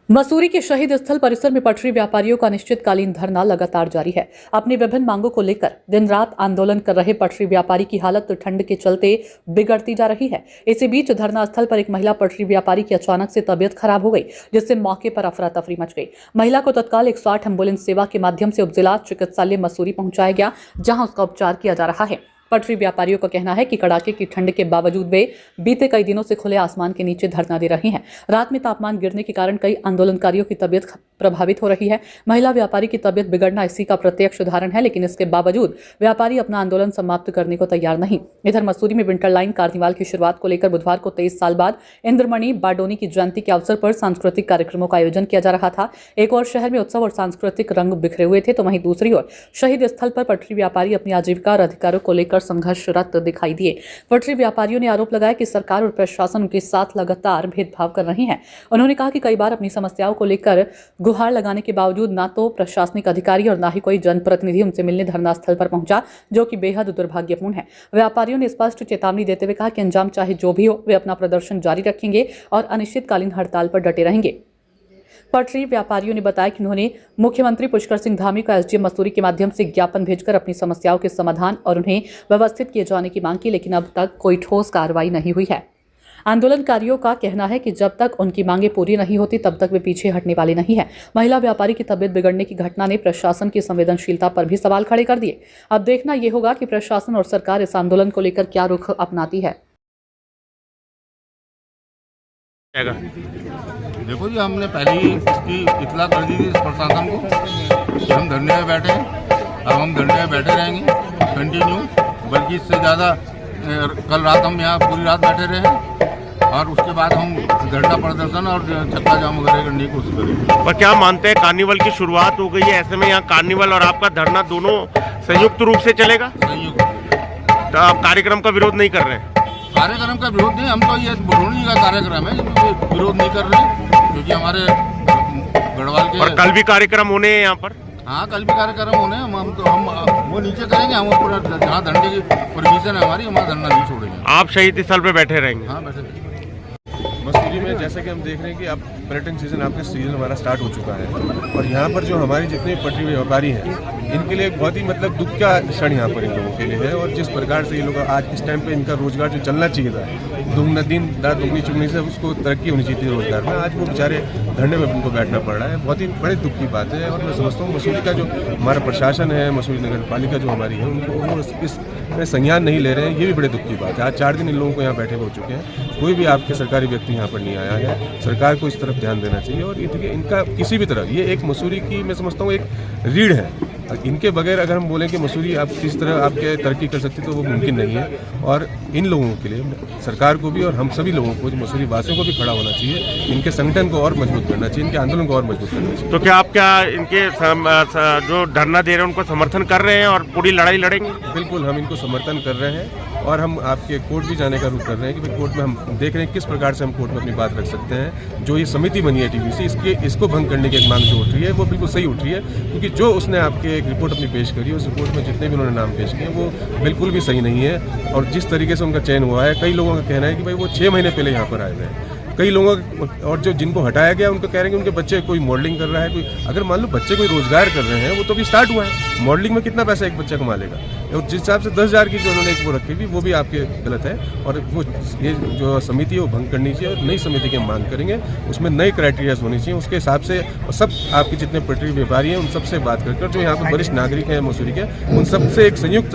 मसूरी के शहीद स्थल परिसर में पटरी व्यापारियों का अनिश्चितकालीन धरना लगातार जारी है। अपनी विभिन्न मांगों को लेकर दिन रात आंदोलन कर रहे पटरी व्यापारी की हालत ठंड के चलते बिगड़ती जा रही है। इसी बीच धरना स्थल पर एक महिला पटरी व्यापारी की अचानक से तबीयत खराब हो गई, जिससे मौके पर अफरा तफरी मच गई। महिला को तत्काल 108 एम्बुलेंस सेवा के माध्यम से उपजिला चिकित्सालय मसूरी पहुंचाया गया, जहां उसका उपचार किया जा रहा है। पटरी व्यापारियों का कहना है कि कड़ाके की ठंड के बावजूद वे बीते कई दिनों से खुले आसमान के नीचे धरना दे रहे हैं। रात में तापमान गिरने के कारण कई आंदोलनकारियों की तबीयत प्रभावित हो रही है। महिला व्यापारी की तबीयत बिगड़ना इसी का प्रत्यक्ष उदाहरण है, लेकिन इसके बावजूद व्यापारी अपना आंदोलन समाप्त करने को तैयार नहीं। इधर मसूरी में विंटर लाइन कार्निवाल की शुरुआत को लेकर बुधवार को 23 साल बाद इंद्रमणि बारडोनी की जयंती के अवसर पर सांस्कृतिक कार्यक्रमों का आयोजन किया जा रहा था। एक और शहर में उत्सव और सांस्कृतिक रंग बिखरे हुए थे, तो वहीं दूसरी ओर शहीद स्थल पर पटरी व्यापारी अपनी आजीविका और अधिकारों को लेकर संघर्षरत दिखाई दिए। पटरी व्यापारियों ने आरोप लगाया कि सरकार और प्रशासन उनके साथ लगातार भेदभाव कर रही है। उन्होंने कहा कि कई बार अपनी समस्याओं को लेकर गुहार लगाने के बावजूद ना तो प्रशासनिक अधिकारी और ना ही कोई जनप्रतिनिधि उनसे मिलने धरना स्थल पर पहुंचा, जो कि बेहद दुर्भाग्यपूर्ण है। व्यापारियों ने स्पष्ट चेतावनी देते हुए कहा कि अंजाम चाहे जो भी हो, वे अपना प्रदर्शन जारी रखेंगे और अनिश्चितकालीन हड़ताल पर डटे रहेंगे। पटरी व्यापारियों ने बताया कि उन्होंने मुख्यमंत्री पुष्कर सिंह धामी को एसडीएम मसूरी के माध्यम से ज्ञापन भेजकर अपनी समस्याओं के समाधान और उन्हें व्यवस्थित किए जाने की मांग की, लेकिन अब तक कोई ठोस कार्रवाई नहीं हुई है। आंदोलनकारियों का कहना है कि जब तक उनकी मांगें पूरी नहीं होती तब तक वे पीछे हटने वाले नहीं है। महिला व्यापारी की तबीयत बिगड़ने की घटना ने प्रशासन की संवेदनशीलता पर भी सवाल खड़े कर दिए। अब देखना यह होगा कि प्रशासन और सरकार इस आंदोलन को लेकर क्या रुख अपनाती है। देखो जी, हमने पहले ही इसकी इतला कर दी थी इस प्रशासन को कि हम धरने में बैठे हैं। अब हम धरने में बैठे रहेंगे कंटिन्यू, बल्कि इससे ज़्यादा कल रात हम यहाँ पूरी रात बैठे रहे और उसके बाद हम धरना प्रदर्शन और चक्का जाम वगैरह करने की कोशिश करेंगे। और क्या मानते हैं, कार्निवल की शुरुआत हो गई है, ऐसे में यहाँ कार्निवल और आपका धरना दोनों संयुक्त रूप से चलेगा? संयुक्त। तो आप कार्यक्रम का विरोध नहीं कर रहे हैं? कार्यक्रम का विरोध नहीं, हम तो ये बरौनी का कार्यक्रम है, विरोध नहीं कर रहे क्योंकि हमारे गढ़वाल के। और कल भी कार्यक्रम होने हैं यहाँ पर? हाँ, कल भी कार्यक्रम होने हैं। हम वो नीचे करेंगे, हम पूरा जहाँ धरने की परमिशन है हमारी, हमारा धरना नहीं छोड़ेंगे। आप शहीद स्थल पे बैठे रहेंगे? हाँ, बैठे रहेंगे। मसूरी में जैसा कि हम देख रहे हैं कि अब पर्यटन सीजन आपका सीजन हमारा स्टार्ट हो चुका है और यहाँ पर जो हमारी जितने पटरी व्यापारी हैं, इनके लिए बहुत ही मतलब दुख का क्षण यहाँ पर इन लोगों के लिए है। और जिस प्रकार से ये लोग आज इस टाइम पे इनका रोजगार जो चलना चाहिए था, दुगना दिन रात दुगनी चुगनी से उसको तरक्की होनी चाहिए थी रोजगार में, आज वो बेचारे धरने में उनको बैठना पड़ रहा है। बहुत ही बड़े दुख की बात है। और मैं समझता हूँ मसूरी का जो हमारा प्रशासन है, मसूरी नगर पालिका जो हमारी है, उनको इसमें संज्ञान नहीं ले रहे हैं, ये भी बड़े दुख की बात है। आज 4 दिन इन लोगों को यहाँ बैठे हो चुके हैं, कोई भी आपके सरकारी व्यक्ति यहाँ पर नहीं आया है। सरकार को इस तरफ ध्यान देना चाहिए। और इनका किसी भी तरह ये एक मसूरी की मैं समझता हूँ एक रीढ़ है। इनके बगैर अगर हम बोलें कि मसूरी आप किस तरह आपके तरक्की कर सकती तो वो मुमकिन नहीं है। और इन लोगों के लिए सरकार को भी और हम सभी लोगों को, जो मसूरी वासियों को भी खड़ा होना चाहिए, इनके संगठन को और मजबूत करना चाहिए, इनके आंदोलन को और मजबूत करना चाहिए। तो क्या आप इनके जो धरना दे रहे हैं उनको समर्थन कर रहे हैं और पूरी लड़ाई लड़ेंगे? बिल्कुल, हम इनको समर्थन कर रहे हैं और हम आपके कोर्ट भी जाने का रुख कर रहे हैं कि भाई कोर्ट में हम देख रहे हैं किस प्रकार से हम कोर्ट में अपनी बात रख सकते हैं। जो ये समिति बनी है टीबीसी, इसको भंग करने की एक मांग जो उठ रही है वो बिल्कुल सही उठ रही है, क्योंकि जो उसने आपके एक रिपोर्ट अपनी पेश करी, उस रिपोर्ट में जितने भी उन्होंने नाम पेश किए वो बिल्कुल भी सही नहीं है। और जिस तरीके से उनका चयन हुआ है, कई लोगों का कहना है कि भाई वो 6 महीने पहले यहाँ पर आए हुए हैं। कई लोगों और जो जिनको हटाया गया उनको कह रहे हैं कि उनके बच्चे कोई मॉडलिंग कर रहा है, कोई अगर मान लो बच्चे कोई रोजगार कर रहे हैं, वो तो भी स्टार्ट हुआ है। मॉडलिंग में कितना पैसा एक बच्चा कमा लेगा? और जिस हिसाब से 10,000 की जो उन्होंने एक वो रखी थी, वो भी आपके गलत है। और वो ये जो समिति है वो भंग करनी चाहिए और नई समिति की हम मांग करेंगे, उसमें नए क्राइटेरियाज होनी चाहिए। उसके हिसाब से सब आपके जितने पटरी व्यापारी हैं उन सबसे बात करके, जो यहाँ पर वरिष्ठ नागरिक हैं मसूरी के, उन सबसे एक संयुक्त